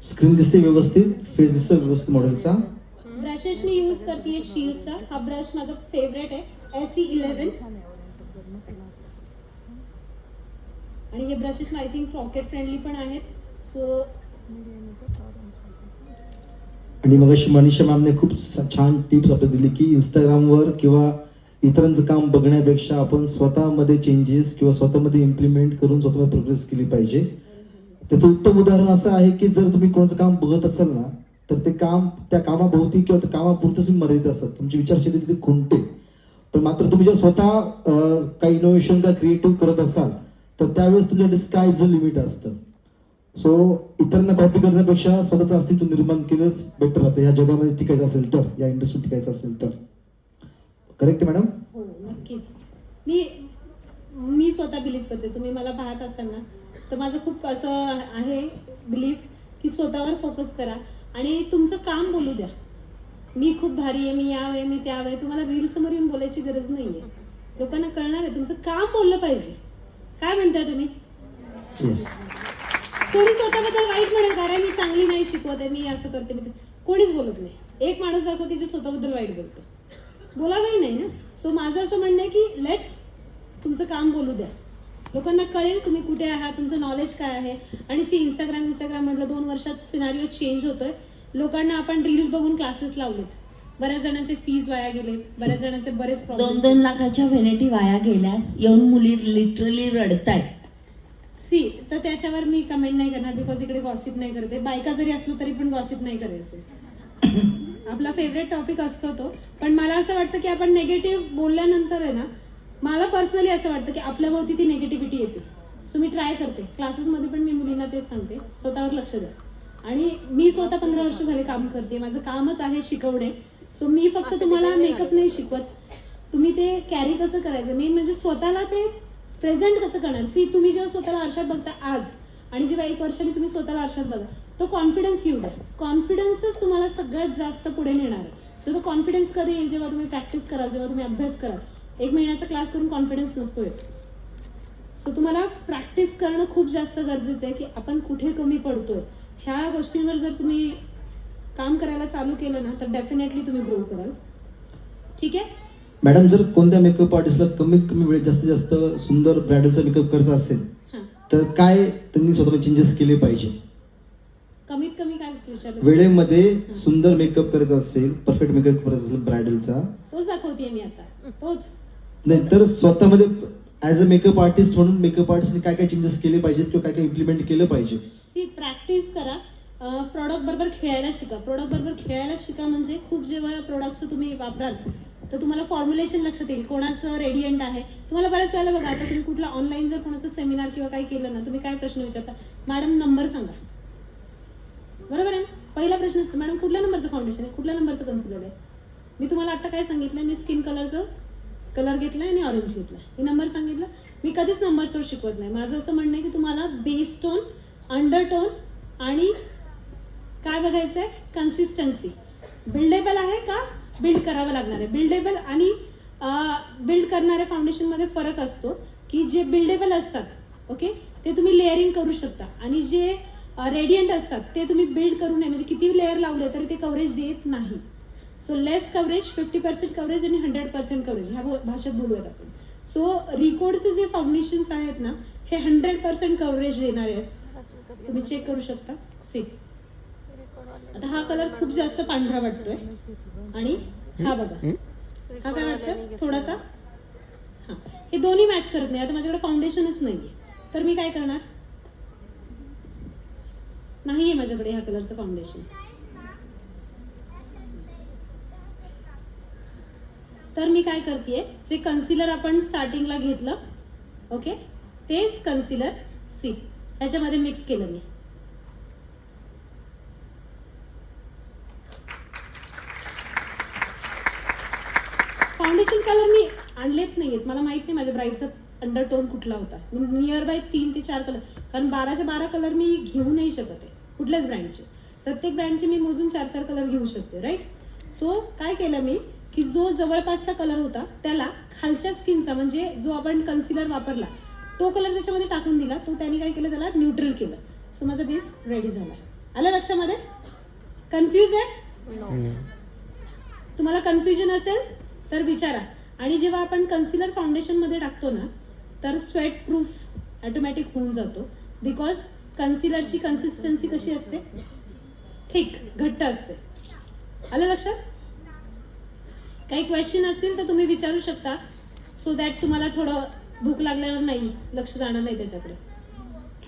Screen दिसते व्यवस्थित, face दिसतो व्यवस्थित मॉडेलचा. ब्रशेस मी यूज करते शील्डचा. हा ब्रश माझा फेवरेट आहे, SE11. आणि हे brushes I think pocket friendly पण आहेत. सो आणि मग मनीषा मॅमने खूप छान टिप्स आपल्याला दिली की इंस्टाग्रामवर किंवा इतरांचं काम बघण्यापेक्षा आपण स्वतःमध्ये चेंजेस किंवा स्वतःमध्ये इम्प्लिमेंट करून स्वतः प्रोग्रेस केली पाहिजे. त्याचं उत्तम उदाहरण असं आहे की जर तुम्ही कोणाचं काम बघत असाल ना, तर ते काम त्या कामाभोवती किंवा त्या कामापुरतच मर्यादित असतात. तुमची विचारशैली तिथे खुंटते. पण मात्र तुम्ही जेव्हा स्वतः काही इनोव्हेशन किंवा क्रिएटिव्ह करत असाल तर त्यावेळेस तुमच्या स्काय ज लिमिट असतं. सो इतरांना कॉपी करण्यापेक्षा स्वतःचं अस्तित्व निर्माण केलंच बेटर राहतं. या जगामध्ये टिकायचं असेल तर, या इंडस्ट्रीत टिकायचं असेल तर. Correct madam? हो नक्कीच. मी स्वतः बिलीव्ह करते. तुम्ही मला पाहत असाल ना तर माझं खूप असं आहे बिलीफ की स्वतःवर फोकस करा आणि तुमचं काम बोलू द्या. मी खूप भारी आहे, मी यावे, मी त्यावे. तुम्हाला रील समोर येऊन बोलायची गरज नाहीये. लोकांना कळणार आहे. तुमचं काम बोललं पाहिजे. काय म्हणताय तुम्ही? कोणी स्वतःबद्दल वाईट म्हणेल कारण मी चांगली नाही शिकवत आहे, मी असं करते, मी कोणीच बोलत नाही. एक माणूस दाखव की जे स्वतःबद्दल वाईट बोलतो. बोलावंही नाही ना. सो माझं असं म्हणणं आहे की लेट्स तुमचं काम बोलू द्या. लोकांना कळेल तुम्ही कुठे आहात, तुमचं नॉलेज काय आहे. आणि इंस्टाग्राम म्हटलं 2 वर्षात सिनारिओ चेंज होतोय. लोकांना आपण रील्स बघून क्लासेस लावलेत. बऱ्याच जणांचे फीज वाया गेलेत. बऱ्याच जणांचे बरेच 2-2 लाखाच्या व्हॅनिटी वाया गेल्या. येऊन मुली लिटरली रडतायत. तर त्याच्यावर मी कमेंट नाही करणार बिकॉज इकडे गॉसिप नाही करते. बायका जरी असलो तरी पण गॉसिप नाही करायचं. आपला फेवरेट टॉपिक असतो तो. पण मला असं वाटतं की आपण नेगेटिव्ह बोलल्यानंतर आहे ना, मला पर्सनली असं वाटतं की आपल्या भोवती ती नेगेटिव्हिटी येते. सो मी ट्राय करते. क्लासेसमध्ये पण मी मुलींना तेच सांगते, स्वतःवर लक्ष द्या. आणि मी स्वतः 15 वर्ष झाले काम करते. माझं कामच आहे शिकवणे. सो मी फक्त तुम्हाला मेकअप नाही शिकवत, तुम्ही ते कॅरी कसं करायचं, मेन म्हणजे स्वतःला ते प्रेझेंट कसं करणार. तुम्ही जेव्हा स्वतःला आरशात बघता आज आणि जेव्हा 1 वर्षाने तुम्ही स्वतःला आरशात बघा, तो कॉन्फिडन्स येऊ द्या. कॉन्फिडन्सच तुम्हाला सगळ्यात जास्त पुढे नेणार आहे. सो तो कॉन्फिडन्स कधी येईल? जेव्हा तुम्ही प्रॅक्टिस कराल, जेव्हा तुम्ही अभ्यास कराल. 1 महिन्याचा क्लास करून कॉन्फिडन्स नसतो येत. सो तुम्हाला प्रॅक्टिस करणं खूप जास्त गरजेचं आहे की आपण कुठे कमी पडतोय. ह्या गोष्टींवर जर तुम्ही काम करायला चालू केलं ना तर डेफिनेटली तुम्ही ग्रो कराल. ठीक आहे मॅडम, जर कोणत्या मेकअप आर्टिस्टला कमीत कमी वेळेत जास्तीत जास्त सुंदर ब्रायडलचा मेकअप करायचा असेल तर काय त्यांनी स्वतः चेंजेस केले पाहिजे? कमीत कमी काय विचारलं? वेळेमध्ये सुंदर मेकअप करायचा असेल, परफेक्ट मेकअप करायचा असेल ब्रायडलचा, तोच दाखवतेय मी आता. तोच नाही तर स्वतःमध्ये ऍज अ मेकअप आर्टिस्ट म्हणून मेकअप आर्टिस्टने काय काय चेंजेस केले पाहिजेत किंवा काय काय इम्प्लिमेंट केलं पाहिजे? प्रॅक्टिस करा. प्रोडक्ट बरोबर खेळायला शिका. प्रोडक्ट बरोबर खेळायला शिका म्हणजे खूप जेव्हा प्रोडक्ट्स तुम्ही वापराल तर तुम्हाला फॉर्म्युलेशन लक्षात येईल. कोणाचं रेडियंट आहे. तुम्हाला बऱ्याच वेळेला बघा, आता तुम्ही कुठला ऑनलाईन जर कोणाचं सेमिनार किंवा काही केलं ना, तुम्ही काय प्रश्न विचारता? मॅडम नंबर सांगा. बरोबर आहे ना? पहिला प्रश्न असतो, मॅडम कुठल्या नंबरचं फाउंडेशन आहे, कुठल्या नंबरचं कन्सिलर आहे. मी तुम्हाला आता काय सांगितलं? मी स्किन कलरचं कलर घेतलाय आणि ऑरेंज घेतला. मी नंबर सांगितलं. मी कधीच नंबर्सवर शिकवत नाही. माझं असं म्हणणं आहे की तुम्हाला बेस टोन, अंडरटोन आणि काय बघायचं आहे? कन्सिस्टन्सी. बिल्डेबल आहे का बिल्ड करावं लागणार आहे. बिल्डेबल आणि बिल्ड करणाऱ्या फाउंडेशनमध्ये फरक असतो की जे बिल्डेबल असतात, ओके, ते तुम्ही लेअरिंग करू शकता. आणि जे रेडियंट असतात ते तुम्ही बिल्ड करू नये. म्हणजे किती लेअर लावले तरी ते कव्हरेज देत नाही. सो लेस कव्हरेज, 50% कव्हरेज आणि 100% कव्हरेज ह्या भाषेत बोलूयात आपण. सो रिकोडचे जे फाउंडेशन्स आहेत ना, हे 100% कव्हरेज देणारे आहेत. तुम्ही चेक करू शकता. आता हा कलर खूप जास्त पांढरा वाटतोय आणि हा बघा, हा काय वाटतं? थोडासा. हा, हे दोन्ही मॅच करत नाही. आता माझ्याकडे फाउंडेशनच नाहीये तर मी काय करणार? नाहीये माझ्याकडे ह्या कलरचं फाउंडेशन. तर मी काय करतेय, जे कन्सिलर आपण स्टार्टिंगला घेतलं, ओके, तेच कन्सिलर ह्याच्यामध्ये मिक्स केलं मी. फाउंडेशन कलर मी आणलेत नाहीयेत. मला माहित नाही माझ्या ब्राईडचा अंडरटोन कुठला होता. नियर बाय 3 ते 4 कलर, कारण 12च्या 12 कलर मी घेऊ नाही शकत आहे कुठल्याच ब्रँडचे. प्रत्येक ब्रँडचे मी मोजून 4-4 कलर घेऊ शकते, राईट. सो काय केलं मी की जो जवळपासचा कलर होता त्याला खालच्या स्किनचा, म्हणजे जो आपण कन्सिलर वापरला तो कलर त्याच्यामध्ये टाकून दिला. तो त्याने काय केलं? त्याला न्यूट्रल केलं. सो माझा बेस रेडी झाला. आलं लक्षामध्ये? कन्फ्यूज आहे? तुम्हाला कन्फ्युजन असेल तर विचारा. आणि जेव्हा आपण कन्सिलर फाउंडेशन मध्ये टाकतो ना, तर स्वेट प्रूफ ऑटोमॅटिक होऊन जातो. बिकॉज कन्सिलरची कन्सिस्टन्सी कशी असते? थिक, घट्ट असते. आलं लक्षात? काही क्वेश्चन असतील तर तुम्ही विचारू शकता, सो दॅट तुम्हाला थोडं भूक लागल्यावर नाही लक्ष जाणार नाही त्याच्याकडे.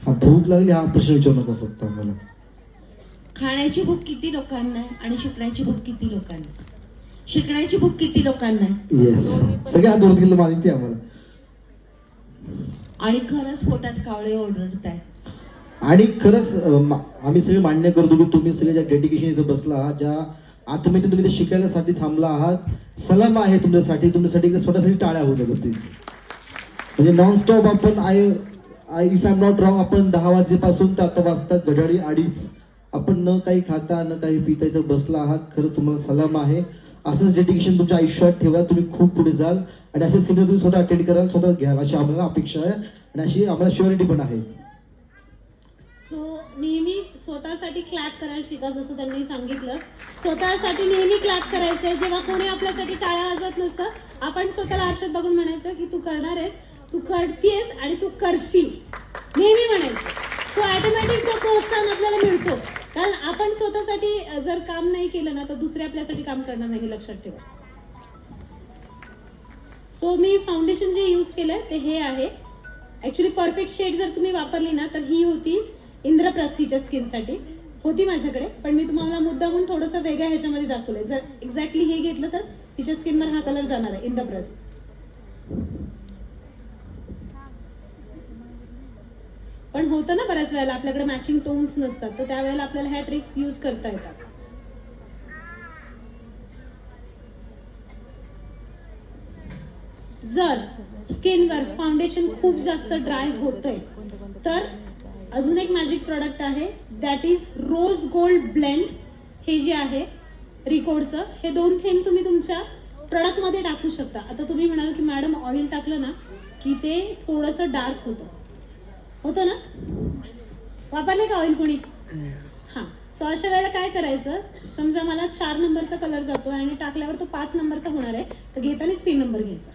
हा, भूक लागली हा प्रश्न विचारू नका फक्त आम्हाला. खाण्याची भूक किती लोकांना आहे आणि शिकण्याची भूक किती लोकांना आहे? शिकण्याची भूक किती लोकांना आहे? येस, सगळ्या दोन किलो माहिती आहे आम्हाला. आणि खरंच पोटात कावळे ओरडत आहेत. आणि खरंच आम्ही सगळे मान्य करतो की तुम्ही सगळे ज्या डेडिकेशन इथं बसला आहात, ज्या आतमध्ये तुम्ही ते शिकायलासाठी थांबला आहात, सलाम आहे तुमच्यासाठी. तुमच्यासाठी स्वतःसाठी टाळ्या होत आहेत प्लीज. म्हणजे नॉनस्टॉप आपण if I am not wrong, आपण 10 वाजेपासून तर आता वाजतात घड्याळी 2:30. आपण न काही खाता न काही पिता इथं बसला आहात. खरंच तुम्हाला सलाम आहे. असंच डेडिकेशन तुमच्या आयुष्यात ठेवा. तुम्ही खूप पुढे जाल आणि असे सेमिनार तुम्ही स्वतः अटेंड कराल, स्वतः घ्याल अशी आम्हाला अपेक्षा आहे आणि अशी आम्हाला शुअरिटी पण आहे. सो नेहमी स्वतःसाठी क्लॅप करायला शिका. जसं त्यांनी सांगितलं, स्वतःसाठी नेहमी क्लॅप करायचंय. जेव्हा कोणी आपल्यासाठी टाळ्या वाजवत नसतं, आपण स्वतःला आरशात बघून म्हणायचं की तू करणार आहेस, तू करतेस आणि तू करशील, नेहमी म्हणायचं. सो ऑटोमॅटिक तो प्रोत्साहन आपल्याला मिळतो. कारण आपण स्वतःसाठी जर काम नाही केलं ना, तर दुसरे आपल्यासाठी काम करणार नाही, हे लक्षात ठेवा. सो मी फाउंडेशन जे यूज केलंय ते हे आहे. ऍक्च्युली परफेक्ट शेड जर तुम्ही वापरली ना, तर ही होती इंद्रप्रस्थीच्या स्किनसाठी होती माझ्याकडे, पण मी तुम्हाला मुद्दामून थोडंसं वेगळ्या ह्याच्यामध्ये दाखवलंय. जर एक्झॅक्टली हे घेतलं तर तिच्या स्किनवर हा कलर जाणार आहे, इंद्रप्रस्थ. पण होतं ना बऱ्याच वेळेला आपल्याकडे मॅचिंग टोन्स नसतात, तर त्यावेळेला आपल्याला ह्या ट्रिक्स यूज करता येतात. जर स्किनवर फाउंडेशन खूप जास्त ड्राय होतंय तर अजून एक मॅजिक प्रोडक्ट आहे, that is rose gold blend. हे जे आहे रिकोडचं, हे 2 थेंब तुम्ही तुमच्या प्रोडक्ट मध्ये टाकू शकता. आता तुम्ही म्हणाल की मॅडम ऑइल टाकलं ना की ते थोडंसं डार्क होतं ना, वापरले का ऑइल कोणी? हा. सो अशा वेळेला काय करायचं, समजा मला 4 नंबरचा कलर जातो आणि टाकल्यावर तो 5 नंबरचा होणार आहे, तर घेतानाच 3 नंबर घ्यायचा.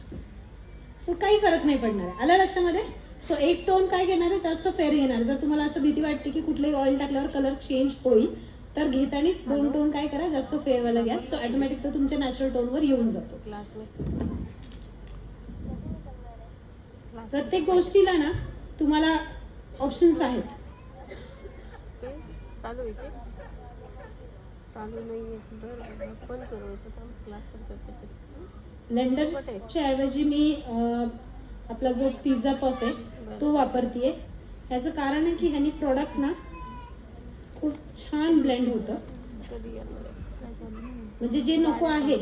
सो काही फरक नाही पडणार आहे. आलं लक्षामध्ये? सो एक टोन काय घेणार आहे, जास्त फेअर घेणार. जर तुम्हाला असं भीती वाटते की कुठलंही ऑइल टाकल्यावर कलर चेंज होईल, तर घेतानीच 2 टोन काय करा, जास्त फेअरवाला घ्या. सो ऑटोमॅटिक तो तुमच्या नॅचरल टोनवर येऊन जातो. प्रत्येक गोष्टीला ना तुम्हाला ऑप्शन्स आहेत. चालू आहे चालू नाहीये. बरं पण करू क्लासवर ब्लेंडरच्या ऐवजी मी आपला जो पिझ्झा पफ आहे तो वापरतीये. ह्याचं कारण आहे की ह्यानी प्रोडक्ट ना खूप छान ब्लेंड होतं. म्हणजे जे नको आहे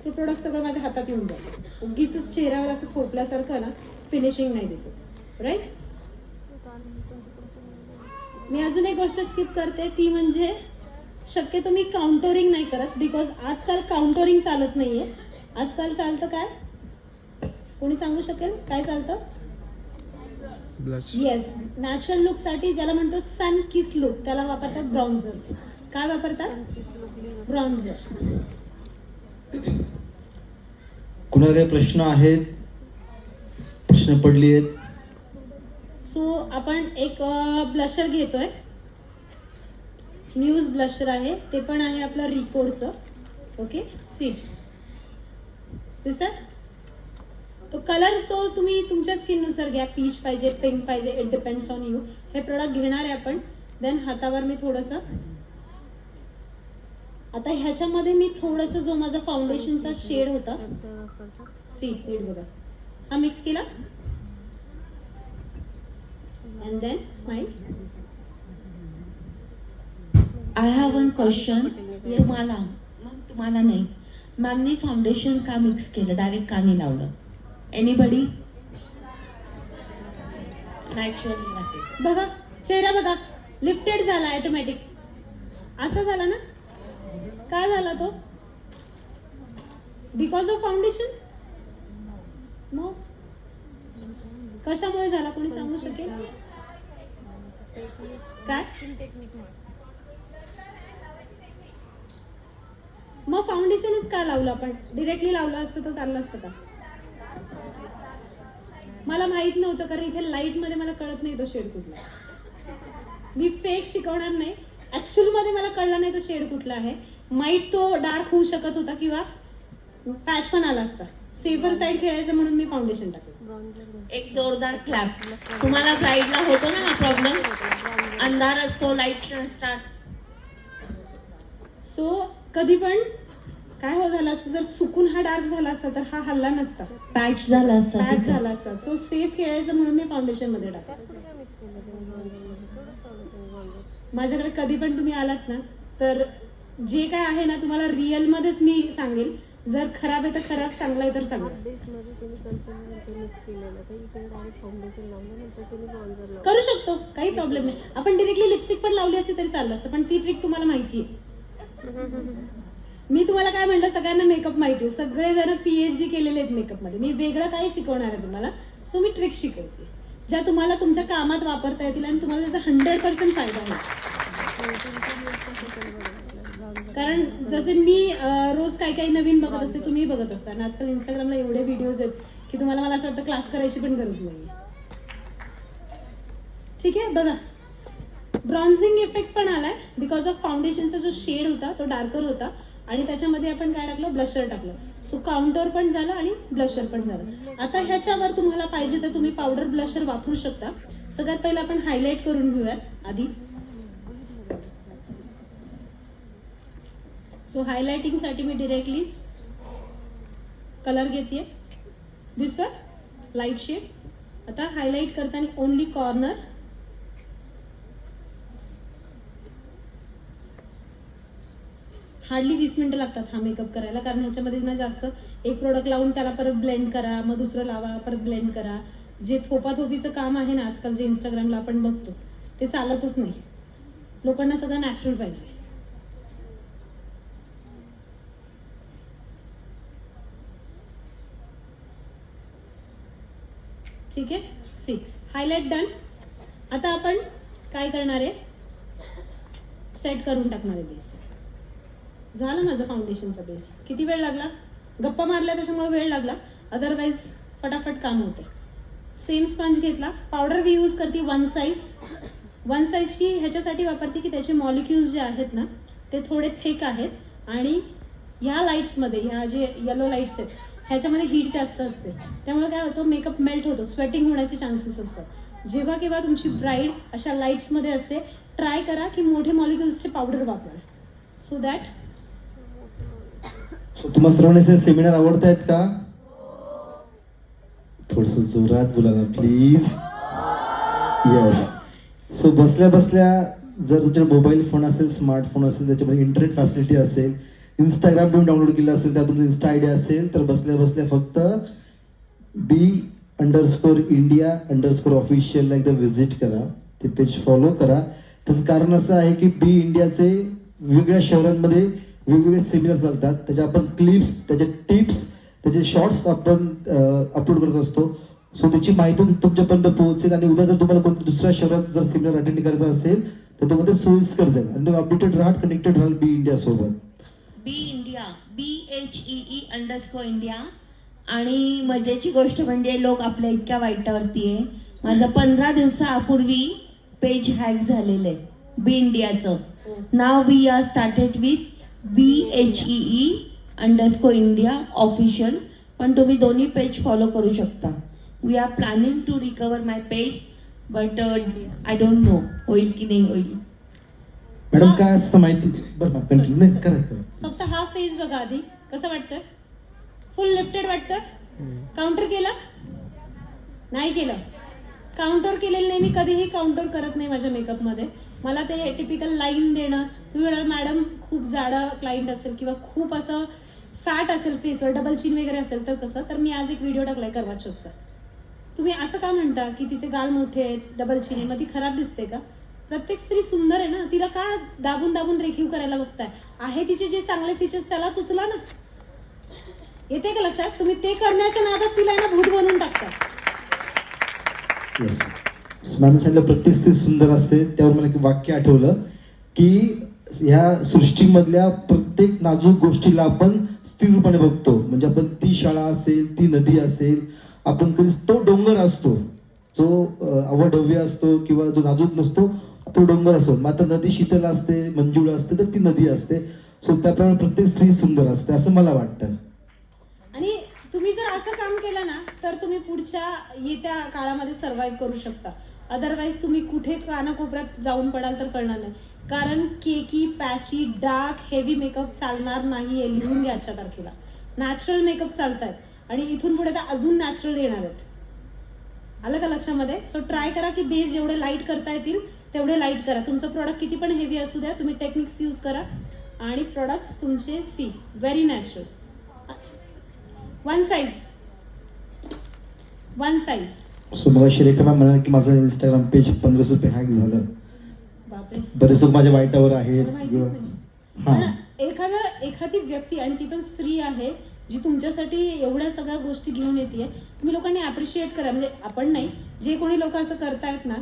ते प्रोडक्ट सगळं माझ्या हातात येऊन जातं. उगीच चेहऱ्यावर असं थोपल्यासारखं ना फिनिशिंग नाही दिसत. राईट? मी अजून एक गोष्ट स्किप करते, ती म्हणजे शक्यतो मी काउंटरिंग नाही करत. बिकॉज आजकाल काउंटरिंग चालत नाहीये. आजकाल चालतं काय? कोणी सांगू शकेल काय चालतं? येस, नॅचरल लुक साठी ज्याला म्हणतो सन किस लुक, त्याला वापरतात ब्राउन्झर्स. काय वापरतात? ब्राउन्झर. कुणाला काही प्रश्न आहेत? प्रश्न पडली आहेत? सो आपण एक ब्लशर घेतोय. न्यूज ब्लशर आहे, ते पण आहे आपलं रिकोडचं. ओके, सी दिसत? तो कलर तो तुम्ही तुमच्या स्किननुसार घ्या. पीच पाहिजे, पिंक पाहिजे, इट डिपेंड्स ऑन यू. हे प्रोडक्ट घेणार आहे आपण. देन हातावर मी थोडंसं, आता ह्याच्यामध्ये मी थोडंसं जो माझा फाउंडेशनचा शेड होता, सी नीट बघा, हा मिक्स केला. And then smile. I have one question. तुम्हाला नाही, मॅमनी फाउंडेशन का मिक्स केलं, डायरेक्ट का नाही लावलं? एनीबडी? नॅचरली वाटेल. बघा चेहरा बघा, लिफ्टेड झाला ऑटोमॅटिक. असा झाला ना, काय झाला तो? Because of foundation. मग कशामुळे झाला, कोणी सांगू शकेल? काय टेक्निक मग फाउंडेशनच का लावलं आपण? डिरेक्टली लावलं असतं तर चाललं असतं का? मला माहित नव्हतं कारण इथे लाईट मध्ये मला कळत नाही तो शेड कुठला. मी फेक शिकवणार नाही. ऍक्च्युअल मध्ये मला कळलं नाही तो शेड कुठला आहे. माईट तो डार्क होऊ शकत होता किंवा पॅच पण आला असता. सेफर साईड खेळायचं म्हणून मी फाउंडेशन टाकलं. एक जोरदार क्लॅप. तुम्हाला ब्राईडला होतो ना हा प्रॉब्लेम? अंधार असतो, लाईट नसतात. सो कधी पण काय हो झालं असतं जर चुकून हा डार्क झाला असता तर हा हल्ला नसता, पॅच झाला असता पॅच तिथे. झाला असता. सो सेफ खेळायचं म्हणून मी फाउंडेशन मध्ये टाकलं. माझ्याकडे कधी पण तुम्ही आलात ना तर जे काय आहे ना तुम्हाला रिअल मध्येच मी सांगेल. जर खराब आहे तर खराब, चांगला आहे तर चांगला. बेसमध्ये तुम्ही कन्सिलर मिक्स केलेलं तर इकडे डायरेक्ट फाउंडेशन लावलं नंतर तुम्ही ब्रॉन्झर लावलं. करू शकतो, काही प्रॉब्लेम नाही. आपण डिरेक्टली लिपस्टिक पण लावली असती तरी चाललं असतं, पण ती ट्रिक तुम्हाला माहिती आहे. मी तुम्हाला काय म्हणलं, सगळ्यांना मेकअप माहिती आहे. सगळेजण PhD केलेले आहेत मेकअप मध्ये. मी वेगळं काही शिकवणार आहे तुम्हाला. सो मी ट्रिक्स शिकवते ज्या तुम्हाला तुमच्या कामात वापरता येतील आणि तुम्हाला त्याचा 100% फायदा होईल. कारण जसे मी रोज काही काही नवीन बघत असते, तुम्ही बघत असता. आणि आजकाल इंस्टाग्रामला एवढे व्हिडिओज आहेत की तुम्हाला मला असं वाटतं क्लास करायची पण गरज नाही. ठीक आहे, बघा ब्रॉन्झिंग इफेक्ट पण आलाय बिकॉज ऑफ फाउंडेशनचा जो शेड होता तो डार्कर होता आणि त्याच्यामध्ये आपण काय टाकलं, ब्लशर टाकलं. सो काउंटर पण झालं आणि ब्लशर पण झालं. आता ह्याच्यावर तुम्हाला पाहिजे तर तुम्ही पावडर ब्लशर वापरू शकता. सगळ्यात पहिलं आपण हायलाइट करून घेऊयात आधी. सो हायलाइटिंग साठी मी डिरेक्टली कलर घेते. दिसतोय लाईट शेड. आता हायलाइट करताना ओनली कॉर्नर. हार्डली 20 मिनिटं लागतात हा मेकअप करायला, कारण ह्याच्यामध्ये ना जास्त एक प्रोडक्ट लावून त्याला परत ब्लेंड करा, मग दुसरं लावा, परत ब्लेंड करा. जे थोपाथोपीचं काम आहे ना आजकाल, जे इंस्टाग्रामला आपण बघतो ते चालतच नाही. लोकांना सगळं नॅचरल पाहिजे. ठीक आहे, सी हायलाइट डन. आता आपण काय करणार आहे, सेट करून टाकणार आहे बेस. झालं माझं फाउंडेशनचा बेस. किती वेळ लागला, गप्पा मारल्या त्याच्यामुळे वेळ लागला, अदरवाईज फटाफट काम होते. सेम स्पंज घेतला. पावडर मी यूज करते वन साईजची ह्याच्यासाठी वापरते की त्याचे मॉलिक्युल्स जे आहेत ना ते थोडे थिक आहेत आणि ह्या लाईट्समध्ये, ह्या जे येलो लाईट्स आहेत ह्याच्यामध्ये हीट जास्त असते. त्यामुळे काय होतं, मेकअप मेल्ट होतो, स्वेटिंग होण्याचे चान्सेस असतात. जेव्हा केव्हा तुमची ब्राईड अशा लाईट्समध्ये असते, ट्राय करा की मोठे मॉलिक्युल्सचे पावडर वापरा. सो दॅट तुम्हाला सर्वांना सेमिनार आवडत आहेत का? थोडस जोरात बोला ना प्लीज. येस. सो बसल्या बसल्या जर तुमच्याकडे मोबाईल फोन असेल, स्मार्टफोन असेल, त्याच्यामध्ये इंटरनेट फॅसिलिटी असेल, इंस्टाग्राम तुम्ही डाउनलोड केलं असेल, त्यातून इन्स्टा आयडी असेल, तर बसल्या बसल्या फक्त B_India_official ला एकदा व्हिजिट करा. ते पेज फॉलो करा. त्याचं कारण असं आहे की B_Indiaचे वेगवेगळ्या शहरांमध्ये वेगवेगळे सेमिनार चालतात. त्याच्या आपण क्लिप्स, त्याचे टिप्स, त्याचे शॉर्ट्स आपण अपलोड करत असतो. सो त्याची माहिती तुमच्यापर्यंत पोहोचेल आणि उद्या जर तुम्हाला कोणत्या दुसऱ्या शहरात जर सेमिनार अटेंड करायचा असेल तर त्यामध्ये सोयीस्कर जाईल आणि तुम्ही अपडेटेड राहा, कनेक्टेड राहाल B_India सोबत. B_India BHEE_India. आणि मजेची गोष्ट म्हणजे लोक आपल्या इतक्या वाईटावरती आहे. माझं 15 दिवसापूर्वी पेज हॅक झालेलं आहे B_Indiaचं. नाव we are started with BHEE_India ऑफिशियल. पण तुम्ही दोन्ही पेज फॉलो करू शकता. We are planning to recover my page but I don't know होईल की नाही होईल. मॅडम काय असतं माहिती, बरं कंटिन्यू करा. फक्त हा फेस बघा आधी, कसं वाटतं? फुल लिफ्टेड वाटतं. काउंटर केलं नाही केलं. काउंटर केलेलं नाही. मी कधीही काउंटर करत नाही माझ्या मेकअपमध्ये. मला ते टिपिकल लाईन देणं. तुम्ही म्हणाल मॅडम खूप जाडं क्लायंट असेल किंवा खूप असं फॅट असेल फेसवर, डबल चिन वगैरे असेल तर कसं, तर मी आज एक व्हिडिओ टाकलाय करवा चौथचा. तुम्ही असं का म्हणता की तिचे गाल मोठे आहेत, डबल चिन आहे, मग ती खराब दिसते का? प्रत्येक स्त्री सुंदर आहे ना, तिला का दाबून दाबून रेखीव करायला बघताय? आहे तिचे जे चांगले फीचर्स त्यालाच उचला ना. येते का लक्षात? तुम्ही ते करण्याच्या नादात तिला ना भूत बनवून टाकता. येस. मॅम सांगितलं प्रत्येक स्त्री सुंदर असते. त्यावर मला एक वाक्य आठवलं की ह्या सृष्टीमधल्या प्रत्येक नाजूक गोष्टीला आपण स्त्री रूपाने बघतो. म्हणजे आपण ती शाळा असेल, ती नदी असेल, आपण कधी तो डोंगर असतो जो अवढव्य असतो किंवा जो नाजूक नसतो तो डोंगर असतो. मात्र नदी शीतल असते, मंजूळ असते, तर ती नदी असते. सो त्याप्रमाणे प्रत्येक स्त्री सुंदर असते असं मला वाटतं. आणि तुम्ही जर असं काम केलं ना तर तुम्ही पुढच्या येत्या काळामध्ये सर्व्हाइव्ह करू शकता. अदरवाईज तुम्ही कुठे कानाकोपऱ्यात जाऊन पडाल तर कळणार नाही. कारण केकी, पॅची, डार्क, हेवी मेकअप चालणार नाहीये. लिहून घ्या आजच्या तारखेला. नॅचरल मेकअप चालतायत आणि इथून पुढे तर अजून नॅचरल येणार आहेत. आलं का लक्षामध्ये? सो ट्राय करा की बेस जेवढे लाईट करता येतील तेवढे लाईट करा. तुमचं प्रोडक्ट किती पण हेवी असू द्या, तुम्ही टेक्निक्स यूज करा आणि प्रोडक्ट्स तुमचे see very natural. One size. So मग रेखा मॅम म्हणाल की माझं इंस्टाग्राम पेज 1500 रुपये हॅक झालं. बापरे, बरेच लोक माझ्या वाईटावर आहेत. माहितीच नाही. हां पण एखादी व्यक्ती आणि ती पण स्त्री आहे जी तुमच्यासाठी एवढ्या सगळ्या गोष्टी घेऊन येते, तुम्ही लोकांनी अप्रिशिएट करा. म्हणजे आपण नाही, जे कोणी लोक असं करतायत ना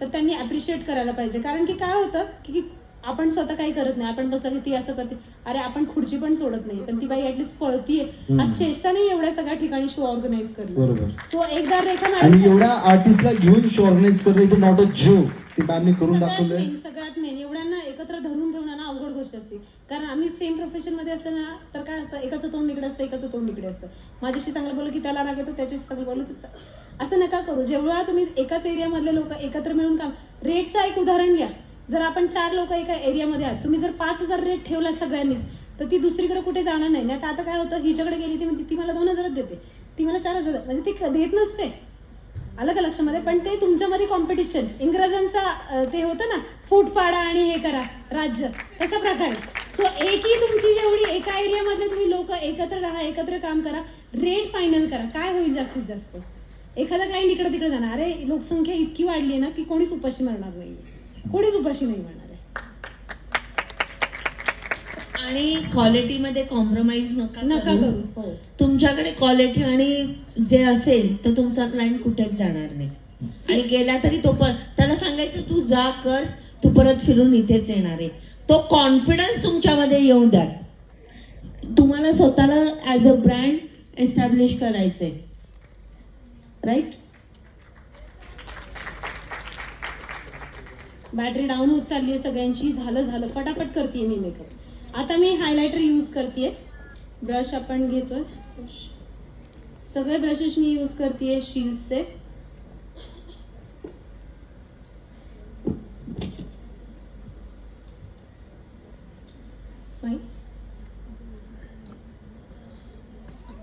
तर त्यांनी अप्रिशिएट करायला पाहिजे. कारण की काय होतं की आपण स्वतः काही करत नाही, आपण बसला की ती असं करते, अरे आपण खुर्ची पण सोडत नाही, पण ती बाई ऍटलीस्ट पळतीये. आज चेष्टा नाही एवढ्या सगळ्या ठिकाणी शो ऑर्गनाईज करणे. बरोबर. सो एकदा रेखा आणि एवढ्या आर्टिस्टला घेऊन शो ऑर्गनाईज करणं इथे नॉट अ जोक. ते मॅमने करून दाखवलंय. सगळ्यात मेन एवढ्यांना एकत्र धरून ठेवणं ना अवघड गोष्ट असते. कारण आम्ही सेम प्रोफेशन मध्ये असलं ना तर काय असतं, एकाचं तोंड इकडे असतं, एकाचं तोंड इकडे असतं. माझ्याशी चांगलं बोललं की त्याला राग येतो, त्याच्याशी चांगलं बोललं की असं नका करू. जेव्हा तुम्ही एकाच एरियामधले लोक एकत्र मिळून काम. रेटचं एक उदाहरण घ्या. जर आपण 4 लोक एका एरियामध्ये आहात, तुम्ही जर 5000 रेट ठेवला सगळ्यांनीच तर ती दुसरीकडे कुठे जाणार नाही. नाही तर आता काय होतं, हिच्याकडे गेली ती म्हणते ती मला 2000 देते, ती मला 4000, म्हणजे ती देत नसते. आलं का लक्षामध्ये? पण ते तुमच्यामध्ये कॉम्पिटिशन. इंग्रजांचा ते होतं ना, फूट पाडा आणि हे करा राज्य, तसा प्रकारे. सो एकी तुमची जेवढी एका एरियामधले तुम्ही लोक एकत्र राहा, एकत्र काम करा, रेट फायनल करा. काय होईल जास्तीत जास्त? एखादा क्लायंट इकडे तिकडे जाणार, अरे लोकसंख्या इतकी वाढली आहे ना की कोणीच उपाशी मरणार नाही, कोणीच उपाशी नाही मरणार आहे. आणि क्वालिटीमध्ये कॉम्प्रोमाइज नका करू. हो. तुमच्याकडे क्वालिटी आणि जे असेल तर तुमचा क्लायंट कुठेच जाणार नाही. आणि गेला तरी तो त्याला सांगायचं तू जा कर, तू परत फिरून इथेच येणार आहे. तो कॉन्फिडन्स तुमच्यामध्ये येऊ द्या. तुम्हाला स्वतःला ऍज अ ब्रँड एस्टॅब्लिश करायचंय, राईट? बॅटरी डाऊन होत चालली आहे सगळ्यांची. झालं फटाफट करते मी मेकअप. आता मी हायलायटर यूज करते. ब्रश आपण घेतोय, सगळे ब्रशेस मी यूज करते शील्डचे.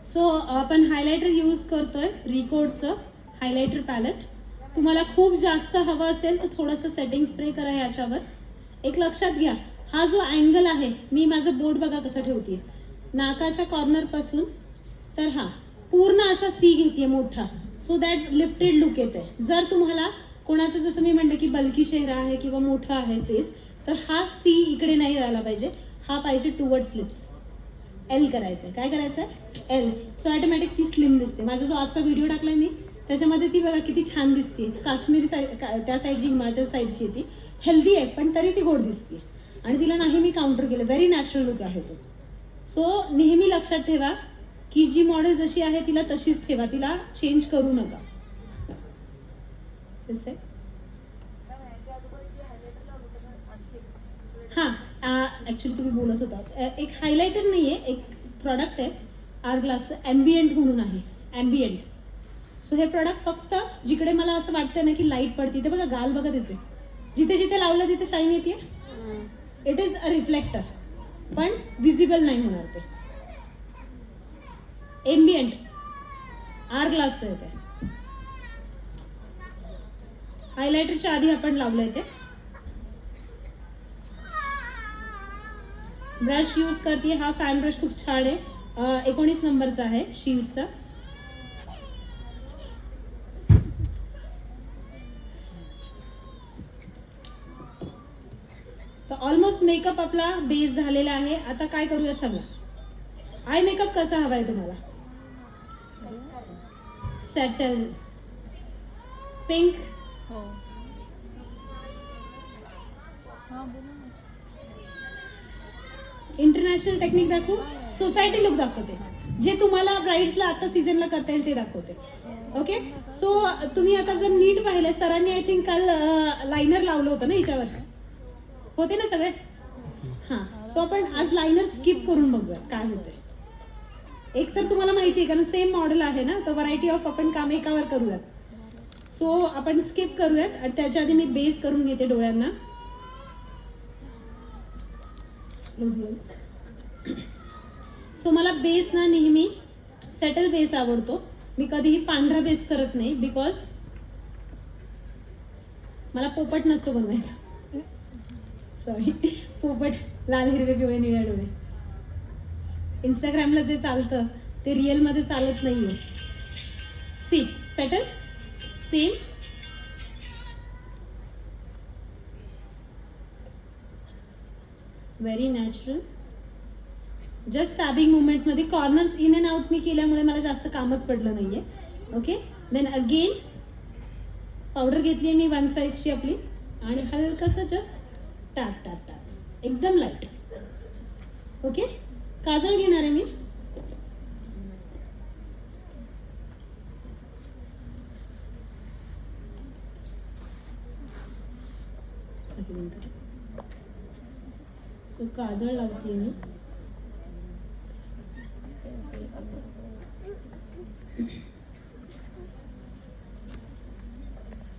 सो आपण हायलायटर यूज करतोय रिकोडचं हायलायटर पॅलेट. तुम्हाला खूप जास्त हवं असेल तर थोडंसं सेटिंग स्प्रे करा याच्यावर. एक लक्षात घ्या, हा जो अँगल आहे, मी माझं बोट बघा कसं ठेवते, नाकाच्या कॉर्नर पासून तर हा पूर्ण असा सी घेते मोठा, सो दॅट लिफ्टेड लुक येते. जर तुम्हाला कोणाचं जसं मी म्हणते की बल्की चेहरा आहे किंवा मोठा आहे फेस, तर हा सी इकडे नाही राहिला पाहिजे, हा पाहिजे टुवर्ड्स लिप्स. एल करायचंय. काय करायचंय? एल. सो ऑटोमॅटिक ती स्लिम दिसते. माझा जो आजचा व्हिडिओ टाकलाय मी त्याच्यामध्ये ती बघा किती छान दिसते. काश्मीरी साईड, त्या साईडची, हिमाचल साईडची ती हेल्दी आहे पण तरी ती गोड दिसते. आणि तिला नाही मी काउंटर केलं, व्हेरी नॅचरल लुक आहे तो. सो नेहमी लक्षात ठेवा की जी मॉडेल जशी आहे तिला तशीच ठेवा, तिला चेंज करू नका. हां, ऍक्च्युली तुम्ही बोलत होता, एक हायलायटर नाहीये, एक प्रॉडक्ट आहे आरग्लास ॲम्बियंट म्हणून आहे, ॲम्बियंट. सो हे प्रॉडक्ट फक्त जिकडे मला असं वाटतं ना की लाईट पडते, ते बघा गाल बघा त्याचे, जिथे जिथे लावलं तिथे शाईन येते. इट इज अ रिफ्लेक्टर, पण विजिबल नाही होणार ते. एम्बियंट आरग्लास आहे ते. हायलायटरच्या आधी आपण लावलंय ते. ब्रश यूज करते, हा फॅन ब्रश खूप छान आहे, 19 नंबरचा आहे शील्डचा. तर ऑलमोस्ट मेकअप आपला बेस झालेला आहे. आता काय करूया चला. आय मेकअप कसा हवाय तुम्हाला? सेटल, पिंक, हो हां बोला ना. इंटरनॅशनल टेक्निक दाखवू, सोसायटी लुक दाखवते, जे तुम्हाला ब्राईड्सला आता सीझनला करता येईल ते दाखवते. ओके, सो तुम्ही आता जर नीट पाहिलं, सरांनी आय थिंक काल लायनर लावलं होतं ना हिच्यावर, होते ना सगळे? हां, सो आपण आज लायनर स्किप करून बघूया काय होते. एक तर तुम्हाला माहिती आहे कारण सेम मॉडेल आहे ना, तर व्हरायटी ऑफ आपण काम एकावर करूयात. सो आपण स्किप करूयात आणि त्याच्या आधी मी बेस करून घेते डोळ्यांना. सो मला बेस ना नेहमी सेटल बेस आवडतो. मी कधीही पांढरा बेस करत नाही बिकॉज मला पोपट नसतो बनवायचा. सॉरी, पोपट लाल हिरवे पिवळे निळे डोळे. इंस्टाग्रामला जे चालतं ते रिअलमध्ये चालत नाहीये. See settle same. Very natural. Just tabbing movements मध्ये कॉर्नर्स इन अँड आउट मी केल्यामुळे मला जास्त कामच पडलं नाहीये. ओके, देन अगेन पावडर घेतली मी 1 साईजची आपली आणि हलकसं जस्ट टॅप टॅप टॅप, एकदम लाईट. ओके, काजळ घेणार आहे मी. सो काजळ लावते मी.